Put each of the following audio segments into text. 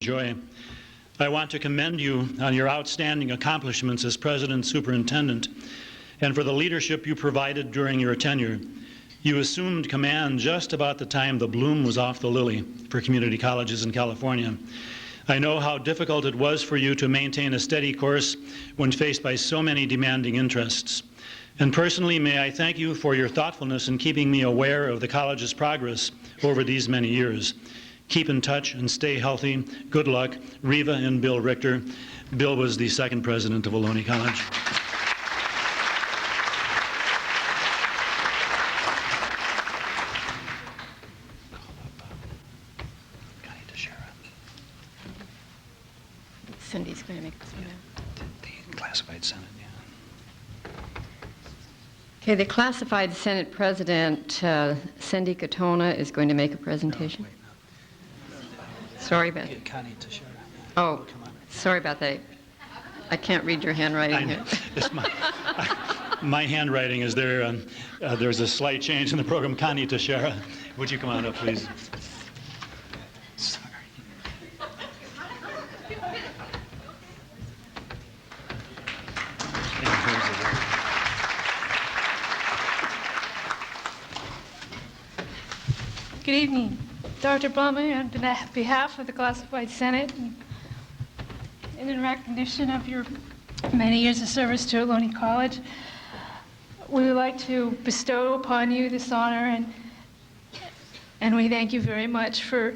Joy. I want to commend you on your outstanding accomplishments as President Superintendent and for the leadership you provided during your tenure. You assumed command just about the time the bloom was off the lily for community colleges in California. I know how difficult it was for you to maintain a steady course when faced by so many demanding interests. And personally, may I thank you for your thoughtfulness in keeping me aware of the college's progress over these many years. Keep in touch and stay healthy. Good luck, Reva and Bill Richter. Bill was the second president of Ohlone College. Cindy's going to make this one out. The classified Senate, yeah. Okay, the classified Senate President, Cindy Katona, is going to make a presentation. Sorry about that. Oh, sorry about that. I can't read your handwriting here. My handwriting is there. There's a slight change in the program. Connie Teixeira, would you come on up, please? Sorry. Good evening, Dr. Blomerley, on behalf of the Classified Senate, and in recognition of your many years of service to Ohlone College, we would like to bestow upon you this honor, and we thank you very much for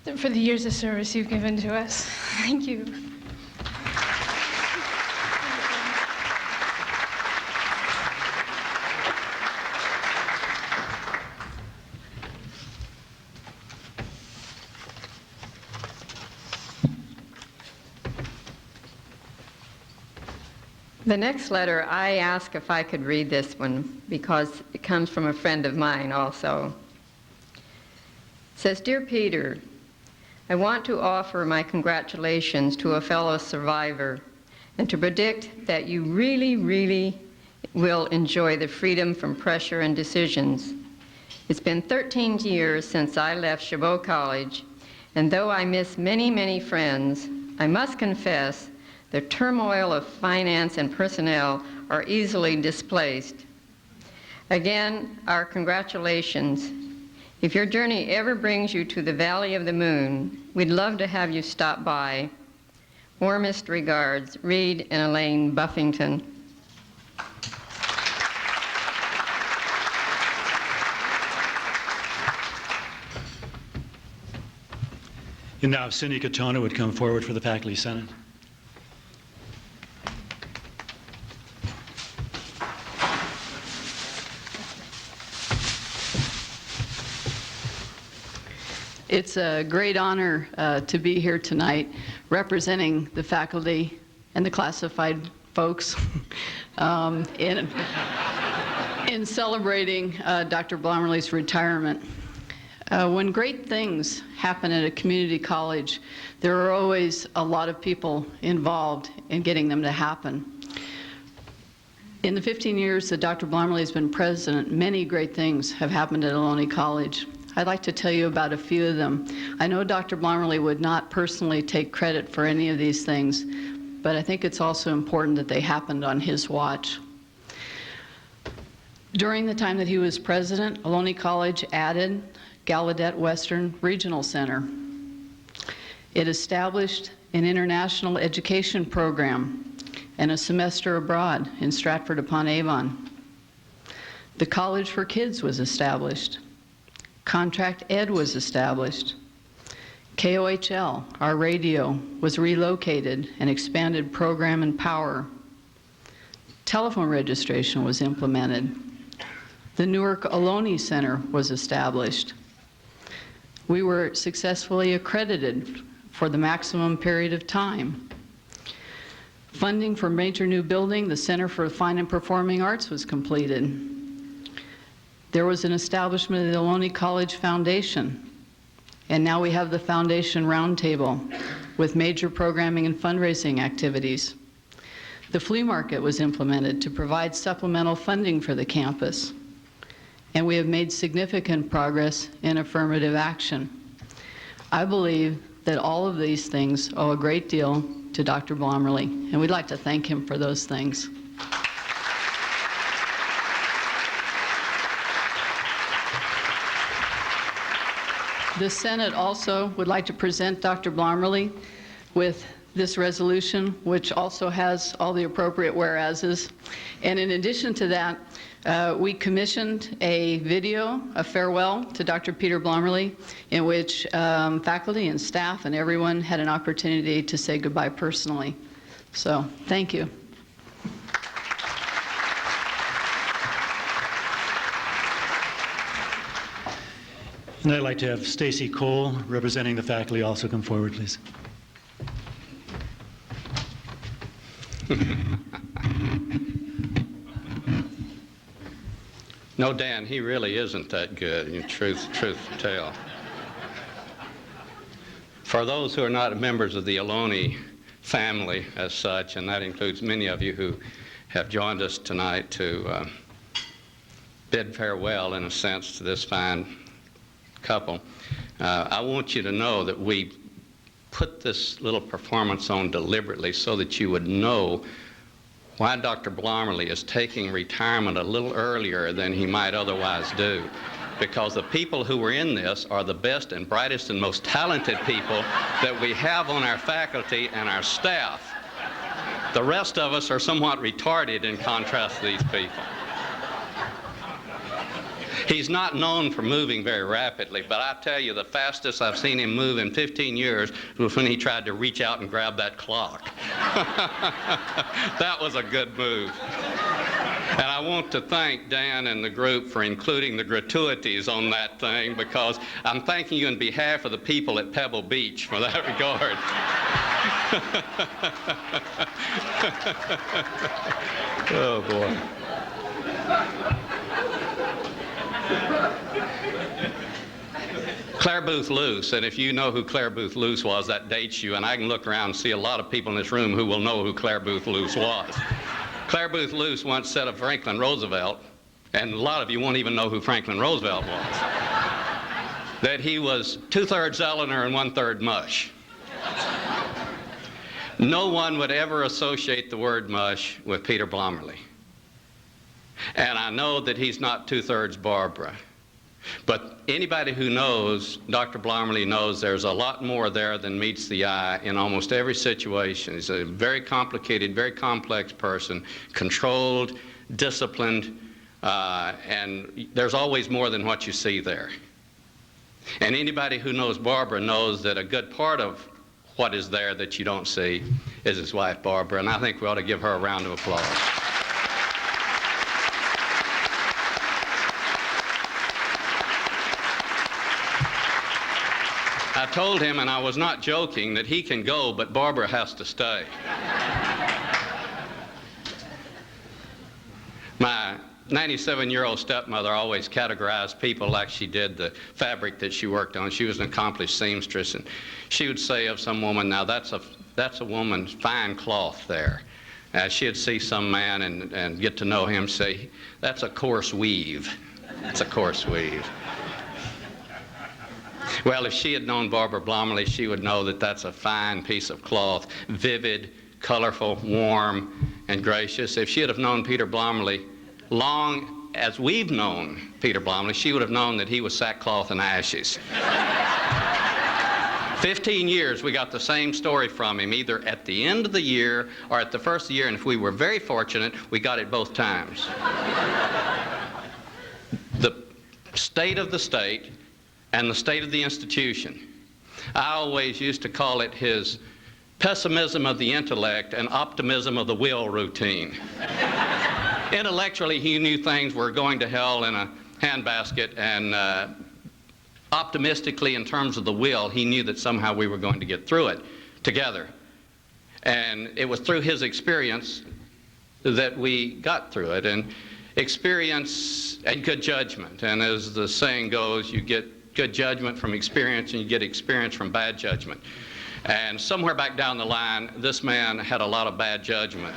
the years of service you've given to us. Thank you. The next letter, I asked if I could read this one because it comes from a friend of mine also. It says, Dear Peter, I want to offer my congratulations to a fellow survivor and to predict that you really, really will enjoy the freedom from pressure and decisions. It's been 13 years since I left Chabot College, and though I miss many, many friends, I must confess the turmoil of finance and personnel are easily displaced. Again, our congratulations. If your journey ever brings you to the Valley of the Moon, we'd love to have you stop by. Warmest regards, Reed and Elaine Buffington. And now Cindy Katona would come forward for the Faculty Senate. It's a great honor to be here tonight representing the faculty and the classified folks in celebrating Dr. Blomerley's retirement. When great things happen at a community college, there are always a lot of people involved in getting them to happen. In the 15 years that Dr. Blomerley has been president, many great things have happened at Ohlone College. I'd like to tell you about a few of them. I know Dr. Blomerley would not personally take credit for any of these things, but I think it's also important that they happened on his watch. During the time that he was president, Ohlone College added Gallaudet Western Regional Center. It established an international education program and a semester abroad in Stratford-upon-Avon. The College for Kids was established. Contract Ed was established. KOHL, our radio, was relocated and expanded program and power. Telephone registration was implemented. The Newark Ohlone Center was established. We were successfully accredited for the maximum period of time. Funding for major new building, the Center for Fine and Performing Arts, was completed. There was an establishment of the Ohlone College Foundation, and now we have the Foundation Roundtable with major programming and fundraising activities. The flea market was implemented to provide supplemental funding for the campus, and we have made significant progress in affirmative action. I believe that all of these things owe a great deal to Dr. Blomerley, and we'd like to thank him for those things. The Senate also would like to present Dr. Blomerley with this resolution, which also has all the appropriate whereases. And in addition to that, we commissioned a video, a farewell to Dr. Peter Blomerley, in which faculty and staff and everyone had an opportunity to say goodbye personally. So, thank you. And I'd like to have Stacy Cole, representing the faculty, also come forward, please. No, Dan, he really isn't that good, truth to tell. For those who are not members of the Ohlone family as such, and that includes many of you who have joined us tonight to bid farewell, in a sense, to this fine couple, I want you to know that we put this little performance on deliberately so that you would know why Dr. Blomerley is taking retirement a little earlier than he might otherwise do. Because the people who were in this are the best and brightest and most talented people that we have on our faculty and our staff. The rest of us are somewhat retarded in contrast to these people. He's not known for moving very rapidly, but I tell you, the fastest I've seen him move in 15 years was when he tried to reach out and grab that clock. That was a good move. And I want to thank Dan and the group for including the gratuities on that thing, because I'm thanking you on behalf of the people at Pebble Beach for that regard. Oh, boy. Claire Booth Luce, and if you know who Claire Booth Luce was, that dates you, and I can look around and see a lot of people in this room who will know who Claire Booth Luce was. Claire Booth Luce once said of Franklin Roosevelt, and a lot of you won't even know who Franklin Roosevelt was, that he was 2/3 Eleanor and 1/3 mush. No one would ever associate the word mush with Peter Blomerley. And I know that he's not 2/3 Barbara. But anybody who knows Dr. Blomerley knows there's a lot more there than meets the eye in almost every situation. He's a very complicated, very complex person, controlled, disciplined, and there's always more than what you see there. And anybody who knows Barbara knows that a good part of what is there that you don't see is his wife, Barbara, and I think we ought to give her a round of applause. I told him, and I was not joking, that he can go, but Barbara has to stay. My 97-year-old stepmother always categorized people like she did the fabric that she worked on. She was an accomplished seamstress, and she would say of some woman, now that's a woman's fine cloth there. She'd see some man and get to know him, say, that's a coarse weave. It's a coarse weave. Well, if she had known Barbara Blomerley, she would know that that's a fine piece of cloth, vivid, colorful, warm, and gracious. If she had have known Peter Blomerley long as we've known Peter Blomerley, she would have known that he was sackcloth and ashes. 15 years, we got the same story from him, either at the end of the year or at the first of the year, and if we were very fortunate, we got it both times. The state of the state and the state of the institution. I always used to call it his pessimism of the intellect and optimism of the will routine. Intellectually, he knew things were going to hell in a handbasket, and optimistically, in terms of the will, he knew that somehow we were going to get through it together. And it was through his experience that we got through it, and experience and good judgment. And as the saying goes, you get good judgment from experience, and you get experience from bad judgment. And somewhere back down the line, this man had a lot of bad judgment.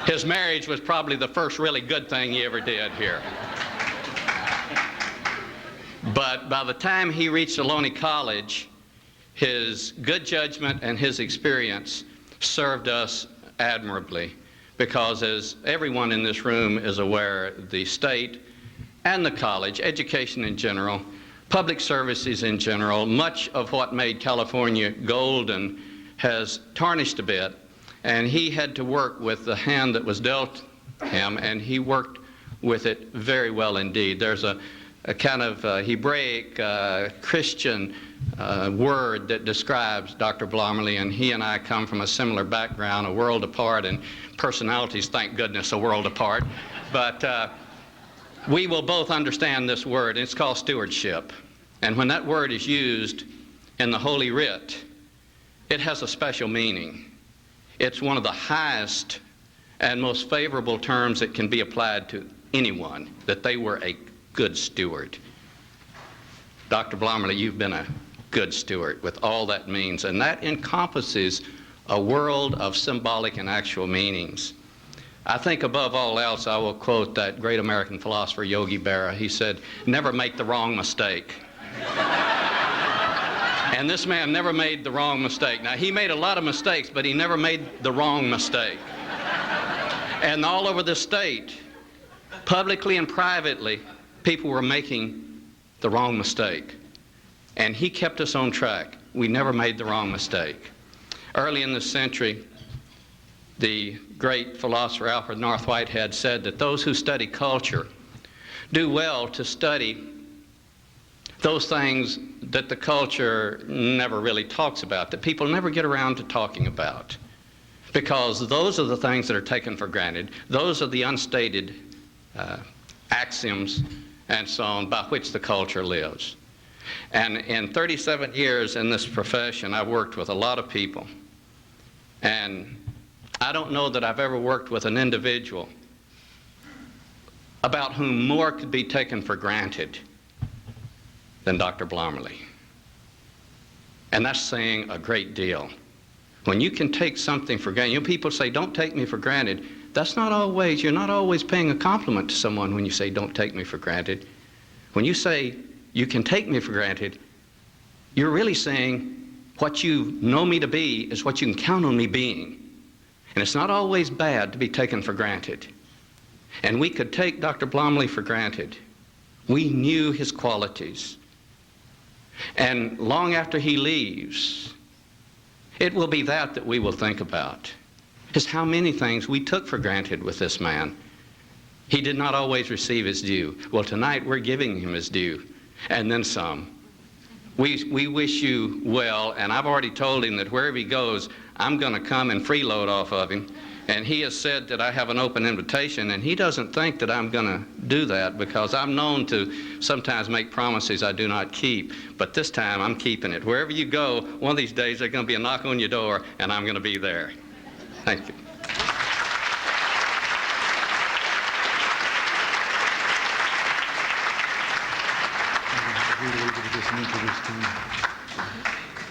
His marriage was probably the first really good thing he ever did here. But by the time he reached Ohlone College, his good judgment and his experience served us admirably, because as everyone in this room is aware, the state and the college, education in general, public services in general, much of what made California golden has tarnished a bit, and he had to work with the hand that was dealt him, and he worked with it very well indeed. There's a kind of Hebraic Christian word that describes Dr. Blomerley, and he and I come from a similar background, a world apart, and personalities, thank goodness, a world apart. But we will both understand this word. It's called stewardship. And when that word is used in the Holy Writ, it has a special meaning. It's one of the highest and most favorable terms that can be applied to anyone, that they were a good steward. Dr. Blomerley, you've been a good steward with all that means, and that encompasses a world of symbolic and actual meanings. I think above all else, I will quote that great American philosopher, Yogi Berra. He said, "Never make the wrong mistake." And this man never made the wrong mistake. Now, he made a lot of mistakes, but he never made the wrong mistake. And all over the state, publicly and privately, people were making the wrong mistake. And he kept us on track. We never made the wrong mistake. Early in this century, the great philosopher Alfred North Whitehead said that those who study culture do well to study those things that the culture never really talks about, that people never get around to talking about. Because those are the things that are taken for granted. Those are the unstated axioms and so on by which the culture lives. And in 37 years in this profession, I've worked with a lot of people. And I don't know that I've ever worked with an individual about whom more could be taken for granted than Dr. Blomerley. And that's saying a great deal. When you can take something for granted, people say, "Don't take me for granted." That's not always, you're not always paying a compliment to someone when you say, "Don't take me for granted." When you say, "You can take me for granted," you're really saying, what you know me to be is what you can count on me being. And it's not always bad to be taken for granted. And we could take Dr. Blomerley for granted. We knew his qualities. And long after he leaves, it will be that we will think about. Just how many things we took for granted with this man. He did not always receive his due. Well, tonight we're giving him his due, and then some. We wish you well, and I've already told him that wherever he goes, I'm going to come and freeload off of him. And he has said that I have an open invitation, and he doesn't think that I'm going to do that, because I'm known to sometimes make promises I do not keep. But this time I'm keeping it. Wherever you go, one of these days there's going to be a knock on your door, and I'm going to be there. Thank you.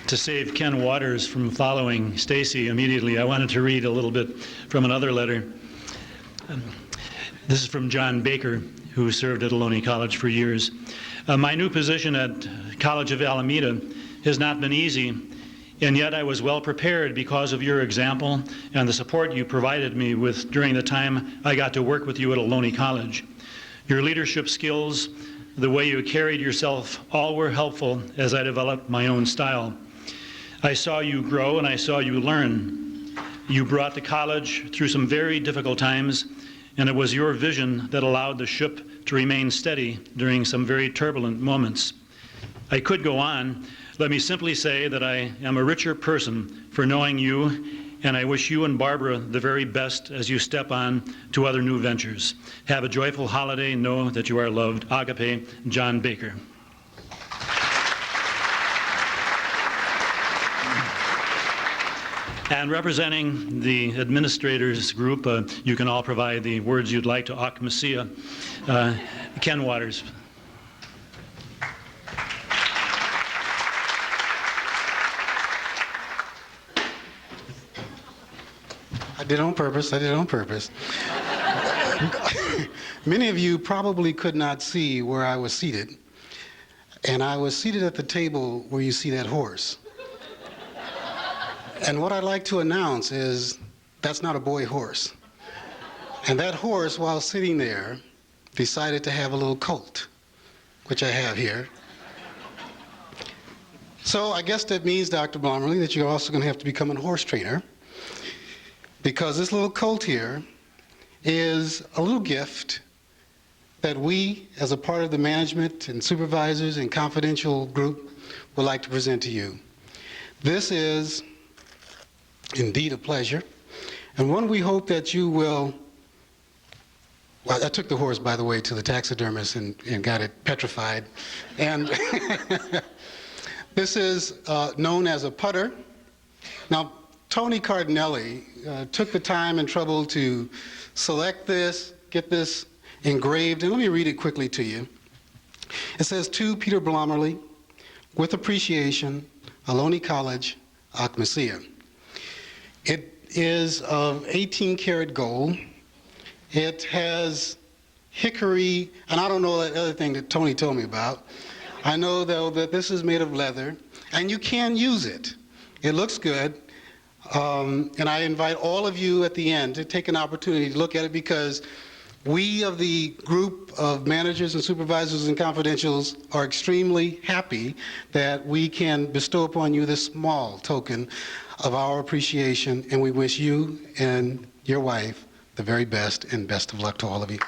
To save Ken Waters from following Stacy immediately, I wanted to read a little bit from another letter. This is from John Baker, who served at Ohlone College for years. My new position at College of Alameda has not been easy, and yet I was well prepared because of your example and the support you provided me with during the time I got to work with you at Ohlone College. Your leadership skills, the way you carried yourself, all were helpful as I developed my own style. I saw you grow and I saw you learn. You brought the college through some very difficult times, and it was your vision that allowed the ship to remain steady during some very turbulent moments. I could go on. Let me simply say that I am a richer person for knowing you, and I wish you and Barbara the very best as you step on to other new ventures. Have a joyful holiday. Know that you are loved. Agape, John Baker. And representing the administrators group, you can all provide the words you'd like to Ak Messiah, Ken Waters. I did it on purpose. Many of you probably could not see where I was seated. and I was seated at the table where you see that horse. And what I'd like to announce is that's not a boy horse. And that horse, while sitting there, decided to have a little colt, which I have here. So I guess that means, Dr. Blomerley, that you're also going to have to become a horse trainer, because this little colt here is a little gift that we, as a part of the management and supervisors and confidential group, would like to present to you. This is indeed a pleasure, and one we hope that you will. Well, I took the horse, by the way, to the taxidermist and got it petrified. And this is known as a putter. Now, Tony Cardinelli took the time and trouble to select this, get this engraved, and let me read it quickly to you. It says, "To Peter Blomerley, with appreciation, Ohlone College, Akmasia." It is of 18 karat gold. It has hickory, and I don't know that other thing that Tony told me about. I know, though, that this is made of leather, and you can use it. It looks good, and I invite all of you at the end to take an opportunity to look at it, because we of the group of managers and supervisors and confidentials are extremely happy that we can bestow upon you this small token of our appreciation, and we wish you and your wife the very best, and best of luck to all of you.